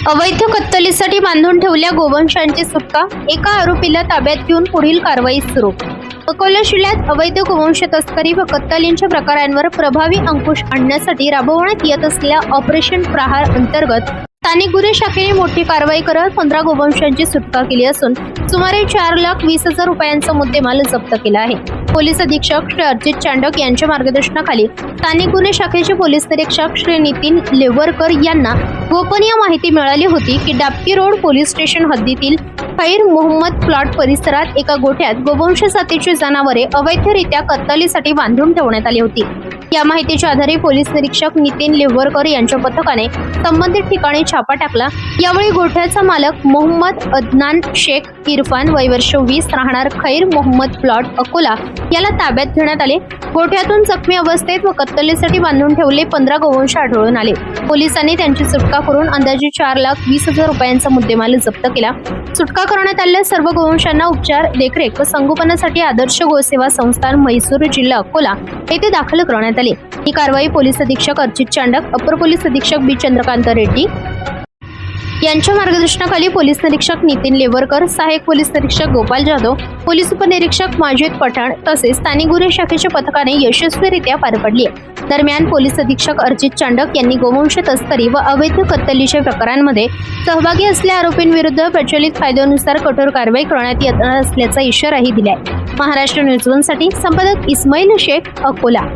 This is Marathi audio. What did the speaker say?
अवैध कत्तलीसाठी बांधून ठेवलेल्या गोवंशांची सुटका, एका आरोपीला ताब्यात घेऊन पुढील कारवाई सुरू। अकोला जिल्ह्यात अवैध गोवंश तस्करी व कत्तलींच्या प्रकारांवर प्रभावी अंकुश आणण्यासाठी राबवण्यात येत असलेल्या ऑपरेशन प्रहार अंतर्गत स्थानिक गुन्हे शाखेने मोठी कारवाई करत 15 गोवंशांची सुटका केली असून सुमारे 4,20,000 रुपयांचा मुद्देमाल जप्त केला आहे। पोलीस अधीक्षक श्री अर्जित चांडक यांच्या मार्गदर्शनाखाली स्थानिक गुन्हे शाखेचे पोलीस निरीक्षक श्री नितीन लेवरकर यांना गोपनीय माहिती मिळाली होती की डाबकी रोड पोलीस स्टेशन हद्दीतील खैर मोहम्मद प्लॉट परिसरात एका गोठ्यात गोवंश जातीची जनावरे अवैधरित्या कत्तलीसाठी बांधून ठेवण्यात आली होती। या माहितीच्या आधारे पोलीस निरीक्षक नितीन लेवरकर यांच्या पथकाने संबंधित ठिकाणी छापा टाकला। यावेळी गोठ्याचा मालक मोहम्मद अदनान शेख इरफान वय वर्ष 20 राहणार खैर मोहम्मद प्लॉट अकोला याला ताब्यात घेण्यात आले। गोठ्यातून जखमी अवस्थेत व कत्तलीसाठी बांधून ठेवले 15 गोवंश आढळून आले। पोलिसांनी त्यांची सुटका करून अंदाजे 4,20,000 रुपयांचा मुद्देमाल जप्त केला। सुटका करण्यात आलेल्या सर्व गोवंशांना उपचार, देखरेख व संगोपनासाठी आदर्श गोसेवा संस्थान म्हैसूर जिल्हा अकोला येथे दाखल करण्यात आले। ही कारवाई पोलीस अधीक्षक अर्जित चांडक, अपर पोलीस अधीक्षक बी चंद्रकांत रेड्डी यांच्या मार्गदर्शनाखाली पोलीस निरीक्षक नितीन लेवरकर, सहाय्यक पोलीस निरीक्षक गोपाल जाधव, पोलीस उपनिरीक्षक माजिद पठाण तसेच स्थानिक गुन्हे शाखेच्या पथकाने यशस्वीरित्या पार पडली आहे। दरम्यान पोलीस अधीक्षक अर्जित चांडक यांनी गोवंश तस्करी व अवैध कत्तलीच्या प्रकारांमध्ये सहभागी असलेल्या आरोपींविरुद्ध प्रचलित कायद्यानुसार कठोर कारवाई करण्यात येणार असल्याचा इशाराही दिलाय। महाराष्ट्र न्यूज 1 साठी संपादक इस्माईल शेख, अकोला।